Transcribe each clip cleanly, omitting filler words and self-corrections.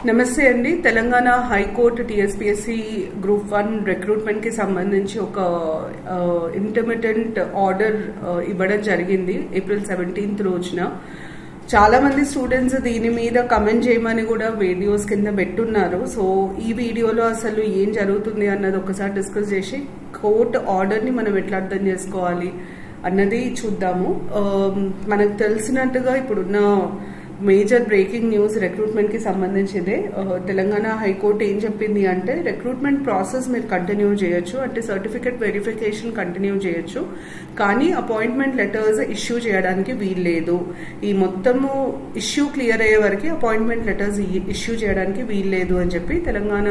నమస్తే అండి. Telangana high court TSPSC group 1 recruitment కి సంబంధించి ఒక ఇంటర్మిటెంట్ ఆర్డర్ ఇవ్వడం జరిగింది ఏప్రిల్ 17th రోజున. చాలా మంది స్టూడెంట్స్ దీని మీద కమెంట్ చేయమని కూడా వీడియోస్ కింద పెట్టున్నారు. సో ఈ వీడియోలో అసలు ఏం జరుగుతుంది అన్నది ఒకసారి డిస్కస్ చేసి కోర్టు ఆర్డర్ ని మనం ఎట్లా అర్థం చేసుకోవాలి అన్నది చూద్దాము. మనకు తెలిసినట్టుగా ఇప్పుడున్న మేజర్ బ్రేకింగ్ న్యూస్ రిక్రూట్మెంట్ కి సంబంధించిందే. తెలంగాణ హైకోర్టు ఏం చెప్పింది అంటే రిక్రూట్మెంట్ ప్రాసెస్ మీరు కంటిన్యూ చేయొచ్చు, అంటే సర్టిఫికెట్ వెరిఫికేషన్ కంటిన్యూ చేయొచ్చు, కానీ అపాయింట్మెంట్ లెటర్స్ ఇష్యూ చేయడానికి వీల్లేదు. ఈ మొత్తము ఇష్యూ క్లియర్ అయ్యే వరకు అపాయింట్మెంట్ లెటర్స్ ఇష్యూ చేయడానికి వీల్లేదు అని చెప్పి తెలంగాణ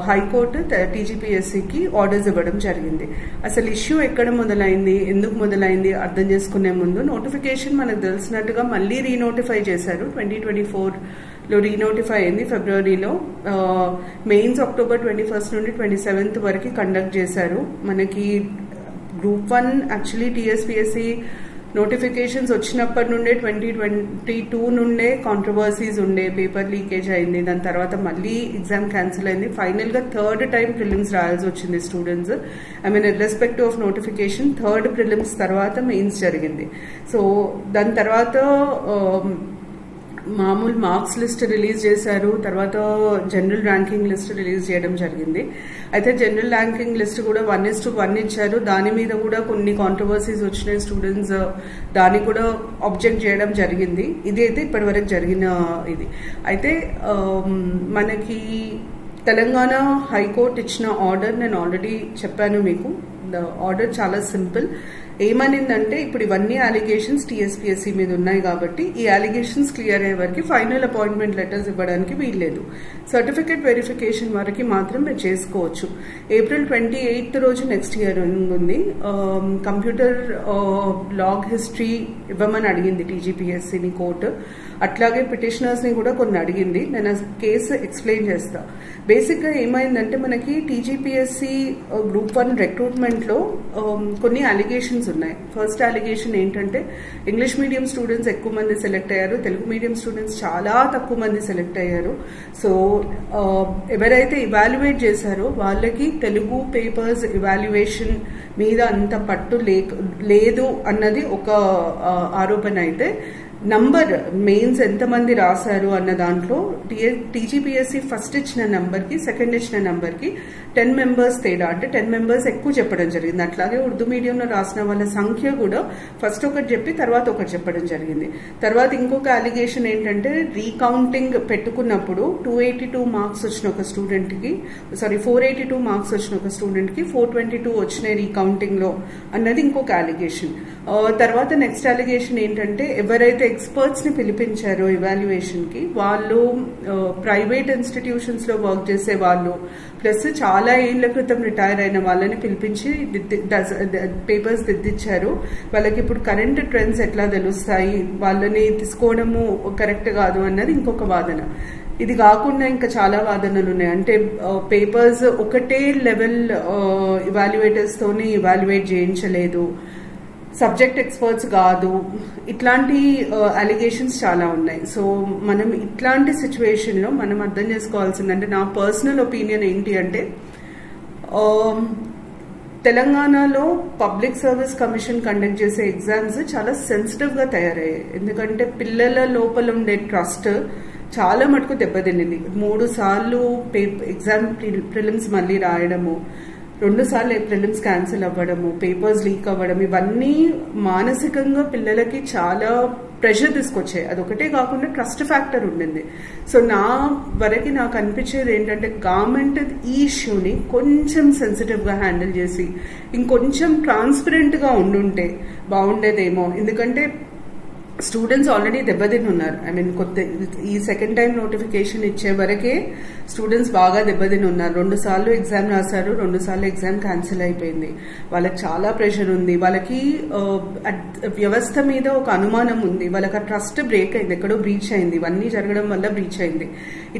హైకోర్టు టీజీపీఎస్సీకి ఆర్డర్స్ ఇవ్వడం జరిగింది. అసలు ఇష్యూ ఎక్కడ మొదలైంది, ఎందుకు మొదలైంది అర్థం చేసుకునే ముందు నోటిఫికేషన్ మనకు తెలిసినట్టుగా మళ్ళీ రీనోటిఫై చేశారు. 2024లో రీనోటిఫై అయింది ఫిబ్రవరిలో. మెయిన్స్ అక్టోబర్ 21 నుండి 27 వరకు కండక్ట్ చేశారు. మనకి గ్రూప్ 1 యాక్చువల్లీ టీఎస్పీఎస్సీ నోటిఫికేషన్స్ వచ్చినప్పటి నుండే 2022 నుండే కాంట్రవర్సీస్ ఉండే, పేపర్ లీకేజ్ అయింది, దాని తర్వాత మళ్ళీ ఎగ్జామ్ క్యాన్సిల్ అయింది. ఫైనల్ గా థర్డ్ టైం ప్రిలిమ్స్ రాయాల్సి వచ్చింది students. I mean irrespective of notification third prelims తర్వాత మెయిన్స్ జరిగింది. సో దాని తర్వాత మామూలు మార్క్స్ లిస్ట్ రిలీజ్ చేశారు, తర్వాత జనరల్ ర్యాంకింగ్ లిస్ట్ రిలీజ్ చేయడం జరిగింది. అయితే జనరల్ ర్యాంకింగ్ లిస్ట్ కూడా 1:1 ఇచ్చారు. దాని మీద కూడా కొన్ని కాంట్రవర్సీస్ వచ్చినాయి. స్టూడెంట్స్ దాన్ని కూడా ఆబ్జెక్ట్ చేయడం జరిగింది. ఇది అయితే ఇప్పటి వరకు జరిగిన ఇది. అయితే మనకి తెలంగాణ హైకోర్టు ఇచ్చిన ఆర్డర్ నేను ఆల్రెడీ చెప్పాను మీకు. ఆర్డర్ చాలా సింపుల్. ఏమనిందంటే ఇప్పుడు ఇవన్నీ అలిగేషన్స్ టీఎస్పీఎస్సీ మీద ఉన్నాయి కాబట్టి ఈ అలిగేషన్స్ క్లియర్ అయ్యే వరకు ఫైనల్ అపాయింట్మెంట్ లెటర్స్ ఇవ్వడానికి వీల్లేదు. సర్టిఫికేట్ వెరిఫికేషన్ వరకు మాత్రం మీరు చేసుకోవచ్చు. ఏప్రిల్ 28 రోజు నెక్స్ట్ ఇయర్ ఉంది. కంప్యూటర్ లాగ్ హిస్టరీ ఇవ్వమని అడిగింది టీజీపీఎస్సీని కోర్టు. అట్లాగే పిటిషనర్స్ ని కూడా కొన్ని అడిగింది. నేను కేసు ఎక్స్ప్లెయిన్ చేస్తా. బేసిక్ గా ఏమైందంటే మనకి టీజీపీఎస్సీ గ్రూప్ 1 రిక్రూట్మెంట్ లో కొన్ని అలిగేషన్స్ ఉన్నాయి. ఫస్ట్ అలిగేషన్ ఏంటంటే ఇంగ్లీష్ మీడియం స్టూడెంట్స్ ఎక్కువ మంది సెలెక్ట్ అయ్యారు, తెలుగు మీడియం స్టూడెంట్స్ చాలా తక్కువ మంది సెలెక్ట్ అయ్యారు. సో ఎవరైతే ఇవాల్యుయేట్ చేశారో వాళ్ళకి తెలుగు పేపర్స్ ఇవాల్యుయేషన్ మీద అంత పట్టు లేదు అన్నది ఒక ఆరోపణ. అయితే నంబర్ మెయిన్స్ ఎంతమంది రాశారు అన్న దాంట్లో టీజీపీఎస్సీ ఫస్ట్ ఇచ్చిన నంబర్ కి సెకండ్ ఇచ్చిన నంబర్ కి 10 members తేడా, అంటే 10 members ఎక్కువ చెప్పడం జరిగింది. అట్లాగే ఉర్దూ మీడియంలో రాసిన వాళ్ళ సంఖ్య కూడా ఫస్ట్ ఒకటి చెప్పి తర్వాత ఒకటి చెప్పడం జరిగింది. తర్వాత ఇంకొక అలిగేషన్ ఏంటంటే రీకౌంటింగ్ పెట్టుకున్నప్పుడు 282 మార్క్స్ వచ్చిన ఒక స్టూడెంట్ కి 482 మార్క్స్ వచ్చిన ఒక స్టూడెంట్ కి 422 వచ్చినాయి రీకౌంటింగ్ లో అన్నది ఇంకొక అలిగేషన్. తర్వాత నెక్స్ట్ అలిగేషన్ ఏంటంటే ఎవరైతే ఎక్స్పర్ట్స్ ని పిలిపించారో ఇవాల్యుయేషన్ కి వాళ్ళు ప్రైవేట్ ఇన్స్టిట్యూషన్స్ లో వర్క్ చేసే వాళ్ళు, ప్లస్ చాలా ఏళ్ల క్రితం రిటైర్ అయిన వాళ్ళని పిలిపించి పేపర్స్ దిద్దిచ్చారు. వాళ్ళకి ఇప్పుడు కరెంట్ ట్రెండ్స్ ఎట్లా తెలుస్తాయి, వాళ్ళని తీసుకోవడము కరెక్ట్ కాదు అన్నది ఇంకొక వాదన. ఇది కాకుండా ఇంకా చాలా వాదనలు ఉన్నాయి. అంటే పేపర్స్ ఒకటే లెవెల్ ఇవాల్యుయేటర్స్ తోనే ఇవాల్యుయేట్ చేయించలేదు, సబ్జెక్ట్ ఎక్స్పర్ట్స్ కాదు, ఇట్లాంటి అలిగేషన్స్ చాలా ఉన్నాయి. సో మనం ఇట్లాంటి సిచ్యువేషన్ లో మనం అర్థం చేసుకోవాల్సిందంటే నా పర్సనల్ ఒపీనియన్ ఏంటి అంటే తెలంగాణలో పబ్లిక్ సర్వీస్ కమిషన్ కండక్ట్ చేసే ఎగ్జామ్స్ చాలా సెన్సిటివ్ గా తయారయ్యాయి. ఎందుకంటే పిల్లల లోపల ఉండే ట్రస్ట్ చాలా మటుకు దెబ్బతిండింది. 3 సార్లు ఎగ్జామ్ ప్రిలిమ్స్ మళ్ళీ రాయడము, 2 సార్లు ప్రిలిమ్స్ క్యాన్సిల్ అవ్వడము, పేపర్స్ లీక్ అవ్వడం, ఇవన్నీ మానసికంగా పిల్లలకి చాలా ప్రెషర్ తీసుకొచ్చాయి. అదొకటే కాకుండా ట్రస్ట్ ఫ్యాక్టర్ ఉండింది. సో నాకు అనిపించేది ఏంటంటే గవర్నమెంట్ ఈ ఇష్యూని కొంచెం సెన్సిటివ్ గా హ్యాండిల్ చేసి ఇంకొంచెం ట్రాన్స్పరెంట్ గా ఉండుంటే బాగుండేదేమో. ఎందుకంటే స్టూడెంట్స్ ఆల్రెడీ దెబ్బతిని ఉన్నారు. ఐ మీన్ ఈ సెకండ్ టైం నోటిఫికేషన్ ఇచ్చే వరకే స్టూడెంట్స్ బాగా దెబ్బతిని ఉన్నారు. 2 సార్లు ఎగ్జామ్ రాశారు, 2 సార్లు ఎగ్జామ్ క్యాన్సిల్ అయిపోయింది. వాళ్ళకి చాలా ప్రెషర్ ఉంది, వాళ్ళకి వ్యవస్థ మీద ఒక అనుమానం ఉంది, వాళ్ళకి ఆ ట్రస్ట్ బ్రేక్ అయింది, ఎక్కడో బ్రీచ్ అయింది, ఇవన్నీ జరగడం వల్ల బ్రీచ్ అయింది.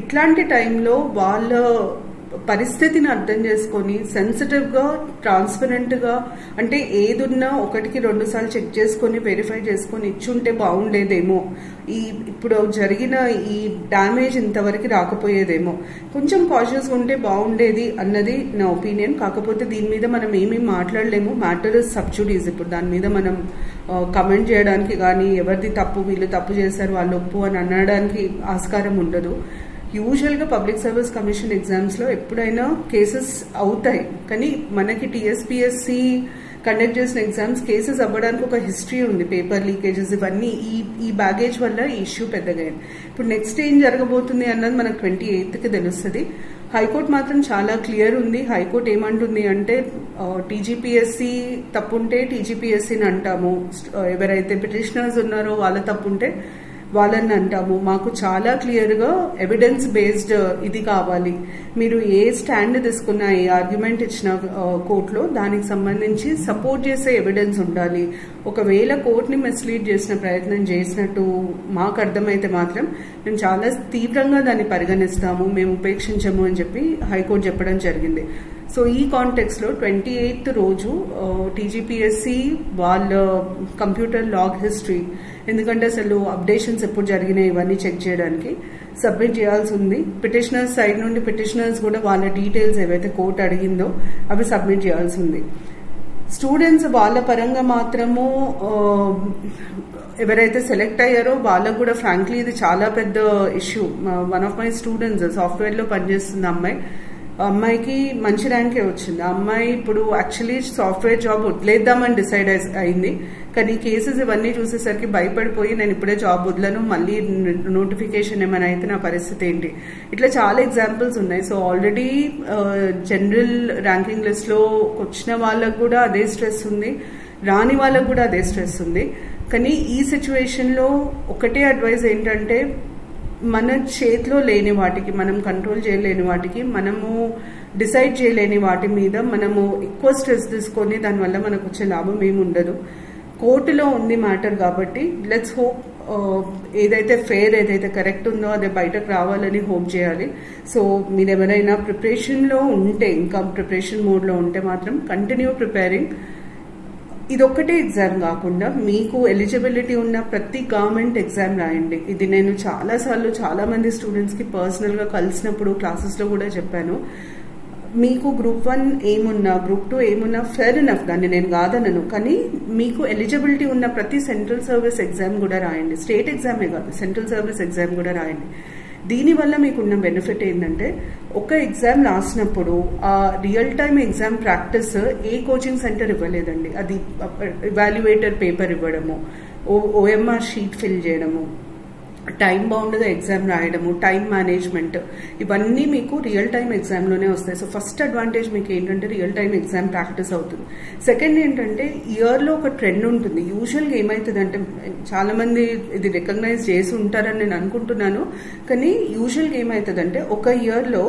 ఇట్లాంటి టైంలో వాళ్ళ పరిస్థితిని అర్థం చేసుకొని సెన్సిటివ్ గా ట్రాన్స్పరెంట్ గా అంటే ఏదున్నా 1-2 సార్లు చెక్ చేసుకొని వెరిఫై చేసుకొని ఇచ్చుంటే బాగుండేదేమో, ఇప్పుడు జరిగిన ఈ డ్యామేజ్ ఇంతవరకు రాకపోయేదేమో, కొంచెం కాషియస్ ఉంటే బాగుండేది అన్నది నా ఒపీనియన్. కాకపోతే దీని మీద మనం ఏమీ మాట్లాడలేము, మ్యాటర్ ఇస్ సబ్ జుడిస్. ఇప్పుడు దాని మీద మనం కమెంట్ చేయడానికి కానీ ఎవరిది తప్పు వీళ్ళు తప్పు చేశారు వాళ్ళు ఒప్పు అని అనడానికి ఆస్కారం ఉండదు. యూజువల్గా పబ్లిక్ సర్వీస్ కమిషన్ ఎగ్జామ్స్లో ఎప్పుడైనా కేసెస్ అవుతాయి, కానీ మనకి టీఎస్పీఎస్సీ కండక్ట్ చేసిన ఎగ్జామ్స్ కేసెస్ అవ్వడానికి ఒక హిస్టరీ ఉంది. పేపర్ లీకేజెస్ ఇవన్నీ ఈ బ్యాగేజ్ వల్ల ఈ ఇష్యూ పెద్దగా అయింది. ఇప్పుడు నెక్స్ట్ ఏం జరగబోతుంది అన్నది మనకు 28కి తెలుస్తుంది. హైకోర్టు మాత్రం చాలా క్లియర్ ఉంది. హైకోర్టు ఏమంటుంది అంటే టీజీపీఎస్సీ తప్పుంటే టీజీపీఎస్సీని అంటాము, ఎవరైతే పిటిషనర్స్ ఉన్నారో వాళ్ళ తప్పుంటే వాళ్ళని అంటాము. మాకు చాలా క్లియర్గా ఎవిడెన్స్ బేస్డ్ ఇది కావాలి. మీరు ఏ స్టాండ్ తీసుకున్నా, ఏ ఆర్గ్యుమెంట్ ఇచ్చిన కోర్టులో దానికి సంబంధించి సపోర్ట్ చేసే ఎవిడెన్స్ ఉండాలి. ఒకవేళ కోర్టుని మిస్లీడ్ చేసిన ప్రయత్నం చేసినట్టు మాకు అర్థమైతే మాత్రం మేము చాలా తీవ్రంగా దాన్ని పరిగణిస్తాము, మేము ఉపేక్షించము అని చెప్పి హైకోర్టు చెప్పడం జరిగింది. సో ఈ కాంటెక్స్లో 28th రోజు టీజీపీఎస్సీ వాళ్ళ కంప్యూటర్ లాగ్ హిస్టరీ, ఎందుకంటే అసలు అప్డేషన్స్ ఎప్పుడు జరిగినాయి ఇవన్నీ చెక్ చేయడానికి సబ్మిట్ చేయాల్సి ఉంది. పిటిషనర్స్ సైడ్ నుండి పిటిషనర్స్ కూడా వాళ్ళ డీటెయిల్స్ ఏవైతే కోర్టు అడిగిందో అవి సబ్మిట్ చేయాల్సి ఉంది. స్టూడెంట్స్ వాళ్ళ పరంగా మాత్రము ఎవరైతే సెలెక్ట్ అయ్యారో వాళ్ళకు కూడా ఫ్రాంక్లీ ఇది చాలా పెద్ద issue. One of my students సాఫ్ట్వేర్లో పనిచేస్తుంది అమ్మాయికి మంచి ర్యాంకే వచ్చింది. అమ్మాయి ఇప్పుడు యాక్చువల్లీ సాఫ్ట్వేర్ జాబ్ వదిలేద్దామని డిసైడ్ అయింది, కానీ కేసెస్ ఇవన్నీ చూసేసరికి భయపడిపోయి నేను ఇప్పుడే జాబ్ వదలను, మళ్ళీ నోటిఫికేషన్ ఏమైనా అయితే నా పరిస్థితి ఏంటి, ఇట్లా చాలా ఎగ్జాంపుల్స్ ఉన్నాయి. సో ఆల్రెడీ జనరల్ ర్యాంకింగ్ లిస్ట్లో వచ్చిన వాళ్ళకు కూడా అదే స్ట్రెస్ ఉంది, రాని వాళ్ళకు కూడా అదే స్ట్రెస్ ఉంది. కానీ ఈ సిచ్యువేషన్లో ఒకటే అడ్వైజ్ ఏంటంటే, మన చేతిలో లేని వాటికి, మనం కంట్రోల్ చేయలేని వాటికి, మనము డిసైడ్ చేయలేని వాటి మీద మనము ఎక్కువ స్ట్రెస్ తీసుకొని దానివల్ల మనకు వచ్చే లాభం ఏమి ఉండదు. కోర్టులో ఉంది మ్యాటర్ కాబట్టి లెట్స్ హోప్ ఏదైతే ఫెయిర్, ఏదైతే కరెక్ట్ ఉందో అదే బయటకు రావాలని హోప్ చేయాలి. సో మీరు ఎవరైనా ప్రిపరేషన్లో ఉంటే, ఇంకా ప్రిపరేషన్ మోడ్లో ఉంటే మాత్రం కంటిన్యూ ప్రిపేరింగ్. ఇదొక్కటే ఎగ్జామ్ కాకుండా మీకు ఎలిజిబిలిటీ ఉన్న ప్రతి గవర్నమెంట్ ఎగ్జామ్ రాయండి. ఇది నేను చాలాసార్లు చాలామంది స్టూడెంట్స్కి పర్సనల్గా కలిసినప్పుడు క్లాసెస్లో కూడా చెప్పాను. మీకు గ్రూప్ 1 ఏమున్నా, గ్రూప్ 2 ఏమున్నా ఫెయిర్ ఇనఫ్, దాన్ని నేను కాదనను, కానీ మీకు ఎలిజిబిలిటీ ఉన్న ప్రతి సెంట్రల్ సర్వీస్ ఎగ్జామ్ కూడా రాయండి. స్టేట్ ఎగ్జామే కాదు, సెంట్రల్ సర్వీస్ ఎగ్జామ్ కూడా రాయండి. దీనివల్ల మీకున్న బెనిఫిట్ ఏంటంటే, ఒక ఎగ్జామ్ రాసినప్పుడు ఆ రియల్ టైమ్ ఎగ్జామ్ ప్రాక్టీస్ ఏ కోచింగ్ సెంటర్ ఇవ్వలేదండి. అది ఎవాల్యుయేటర్ పేపర్ ఇవ్వడము, ఓఎంఆర్ షీట్ ఫిల్ చేయడము, టైం బౌండ్గా ఎగ్జామ్ రాయడము, టైం మేనేజ్మెంట్, ఇవన్నీ మీకు రియల్ టైం ఎగ్జామ్లోనే వస్తాయి. సో ఫస్ట్ అడ్వాంటేజ్ మీకు ఏంటంటే రియల్ టైం ఎగ్జామ్ ప్రాక్టీస్ అవుతుంది. సెకండ్ ఏంటంటే, ఇయర్లో ఒక ట్రెండ్ ఉంటుంది. యూజువల్గా ఏమవుతుందంటే, చాలామంది ఇది రికగ్నైజ్ చేసి ఉంటారని నేను అనుకుంటున్నాను, కానీ యూజువల్గా ఏమవుతుందంటే ఒక ఇయర్లో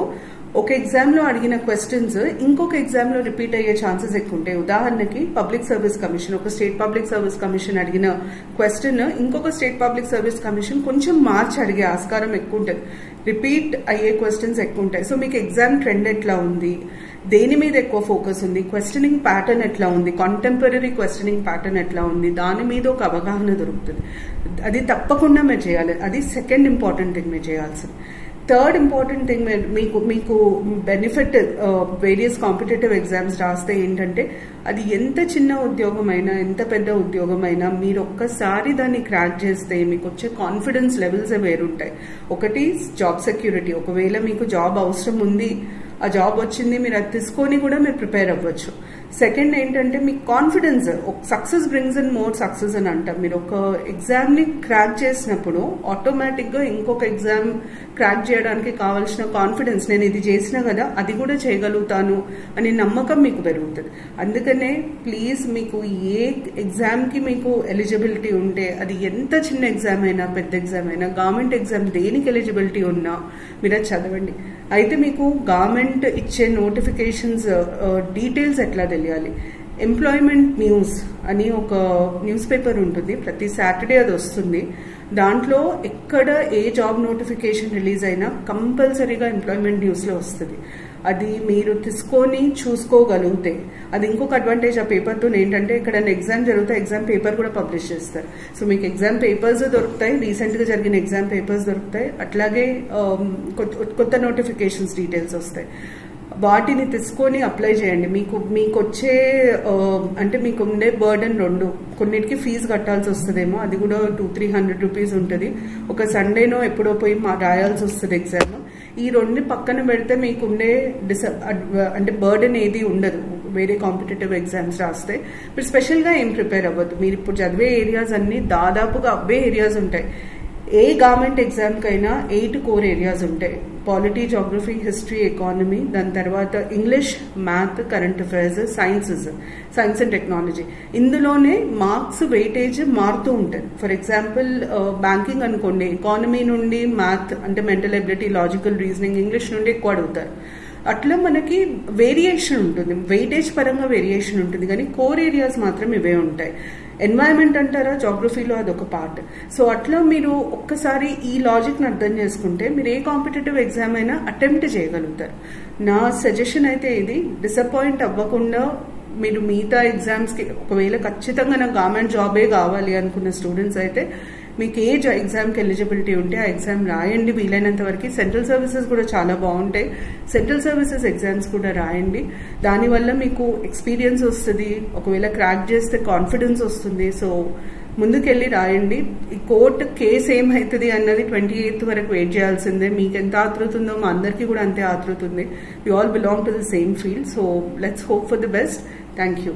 ఒక ఎగ్జామ్లో అడిగిన క్వశ్చన్స్ ఇంకొక ఎగ్జామ్లో రిపీట్ అయ్యే ఛాన్సెస్ ఎక్కువ ఉంటాయి. ఉదాహరణకి పబ్లిక్ సర్వీస్ కమిషన్, ఒక స్టేట్ పబ్లిక్ సర్వీస్ కమిషన్ అడిగిన క్వశ్చన్ ఇంకొక స్టేట్ పబ్లిక్ సర్వీస్ కమిషన్ కొంచెం మార్చి అడిగే ఆస్కారం ఎక్కువ ఉంటుంది, రిపీట్ అయ్యే క్వశ్చన్స్ ఎక్కువ ఉంటాయి. సో మీకు ఎగ్జామ్ ట్రెండ్ ఎట్లా ఉంది, దేని మీద ఎక్కువ ఫోకస్ ఉంది, క్వశ్చనింగ్ ప్యాటర్న్ ఎట్లా ఉంది, కాంటెంపరీ క్వశ్చనింగ్ ప్యాటర్న్ ఎట్లా ఉంది, దాని మీద ఒక అవగాహన దొరుకుతుంది. అది తప్పకుండా మీరు చేయాలి. అది సెకండ్ ఇంపార్టెంట్ థింగ్ మీరు చేయాల్సింది. థర్డ్ ఇంపార్టెంట్ థింగ్, మీకు బెనిఫిట్ వేరియస్ కాంపిటేటివ్ ఎగ్జామ్స్ రాస్తే ఏంటంటే, అది ఎంత చిన్న ఉద్యోగమైనా ఎంత పెద్ద ఉద్యోగమైనా మీరు ఒక్కసారి దాన్ని క్రాక్ చేస్తే మీకు వచ్చే కాన్ఫిడెన్స్ లెవెల్స్ వేరుంటాయి. ఒకటి జాబ్ సెక్యూరిటీ, ఒకవేళ మీకు జాబ్ అవసరం ఉంది, ఆ జాబ్ వచ్చింది, మీరు అది తీసుకొని కూడా మీరు ప్రిపేర్ అవ్వచ్చు. సెకండ్ ఏంటంటే, మీ confidence, success brings in more success అని అంటాం. మీరు ఒక ఎగ్జామ్ని క్రాక్ చేసినప్పుడు ఆటోమేటిక్గా ఇంకొక ఎగ్జామ్ క్రాక్ చేయడానికి కావాల్సిన కాన్ఫిడెన్స్, నేను ఇది చేసినా కదా అది కూడా చేయగలుగుతాను అనే నమ్మకం మీకు పెరుగుతుంది. అందుకనే ప్లీజ్, మీకు ఏ ఎగ్జామ్కి మీకు ఎలిజిబిలిటీ ఉంటే, అది ఎంత చిన్న ఎగ్జామ్ అయినా పెద్ద ఎగ్జామ్ అయినా, గవర్నమెంట్ ఎగ్జామ్ దేనికి ఎలిజిబిలిటీ ఉన్నా మీరు అది చదవండి. అయితే మీకు గవర్నమెంట్ ఇచ్చే నోటిఫికేషన్స్ డీటెయిల్స్ ఎట్లా తెలియాలి? ఎంప్లాయ్మెంట్ న్యూస్ అని ఒక న్యూస్ పేపర్ ఉంటుంది, ప్రతి సాటర్డే అది వస్తుంది. దాంట్లో ఎక్కడ ఏ జాబ్ నోటిఫికేషన్ రిలీజ్ అయినా కంపల్సరీగా ఎంప్లాయ్మెంట్ న్యూస్లో వస్తుంది. అది మీరు తీసుకొని చూసుకోగలిగితే అది ఇంకొక అడ్వాంటేజ్ ఆ పేపర్తో ఏంటంటే ఇక్కడ ఎగ్జామ్ జరిగితే ఎగ్జామ్ పేపర్ కూడా పబ్లిష్ చేస్తారు. సో మీకు ఎగ్జామ్ పేపర్స్ దొరుకుతాయి, రీసెంట్గా జరిగిన ఎగ్జామ్ పేపర్స్ దొరుకుతాయి, అట్లాగే కొత్త నోటిఫికేషన్స్ డీటెయిల్స్ వస్తాయి. వాటిని తీసుకొని అప్లై చేయండి. మీకు వచ్చే అంటే మీకు ఉండే బర్డెన్ రెండు, కొన్నిటికి ఫీజు కట్టాల్సి వస్తుందేమో, అది కూడా 200-300 రూపీస్ ఉంటుంది. ఒక సండేనో ఎప్పుడో పోయి రాయాల్సి వస్తుంది ఎగ్జామ్. ఈ రెండు పక్కన పెడితే మీకు ఉండే అంటే బర్డెన్ ఏది ఉండదు వేరే కాంపిటేటివ్ ఎగ్జామ్స్ రాస్తే. మీరు స్పెషల్గా ఏం ప్రిపేర్ అవ్వద్దు. మీరు ఇప్పుడు చదివే ఏరియాస్ అన్ని దాదాపుగా అవే ఏరియాస్ ఉంటాయి. ఏ గవర్నమెంట్ ఎగ్జామ్కైనా 8 కోర్ ఏరియాస్ ఉంటాయి. పాలిటీ, జాగ్రఫీ, హిస్టరీ, ఎకానమీ, దాని తర్వాత English, math, current affairs, science and technology. ఇందులోనే మార్క్స్ వెయిటేజ్ మారుతూ ఉంటుంది. ఫర్ ఎగ్జాంపుల్ బ్యాంకింగ్ అనుకోండి, ఎకానమీ నుండి మ్యాథ్ అంటే mental ability, logical reasoning, English నుండి ఎక్కువ అడుగుతారు. అట్లా మనకి వేరియేషన్ ఉంటుంది, వెయిటేజ్ పరంగా వేరియేషన్ ఉంటుంది, కానీ కోర్ ఏరియాస్ మాత్రం ఇవే ఉంటాయి. ఎన్వైరన్మెంట్ అంటారా, జాగ్రఫీలో అదొక పార్ట్. సో అట్లా మీరు ఒక్కసారి ఈ లాజిక్ని అర్థం చేసుకుంటే మీరు ఏ కాంపిటేటివ్ ఎగ్జామ్ అయినా అటెంప్ట్ చేయగలుగుతారు. నా సజెషన్ అయితే ఇది, డిసప్పాయింట్ అవ్వకుండా మీరు మిగతా ఎగ్జామ్స్కి ఒకవేళ ఖచ్చితంగా నాకు గవర్నమెంట్ జాబే కావాలి అనుకున్న స్టూడెంట్స్ అయితే మీకు ఏ ఎగ్జామ్కి ఎలిజిబిలిటీ ఉంటే ఆ ఎగ్జామ్ రాయండి. వీలైనంత వరకు సెంట్రల్ సర్వీసెస్ కూడా చాలా బాగుంటాయి, సెంట్రల్ సర్వీసెస్ ఎగ్జామ్స్ కూడా రాయండి. దానివల్ల మీకు ఎక్స్పీరియన్స్ వస్తుంది, ఒకవేళ క్రాక్ చేస్తే కాన్ఫిడెన్స్ వస్తుంది. సో ముందుకెళ్ళి రాయండి. ఈ కోర్టు కేసు ఏమవుతుంది అన్నది 28th వరకు వెయిట్ చేయాల్సిందే. మీకు ఎంత ఆతృత ఉందో మా అందరికీ కూడా అంతే ఆతృత ఉంది. We all belong to the same field. So let's hope for the best. Thank you.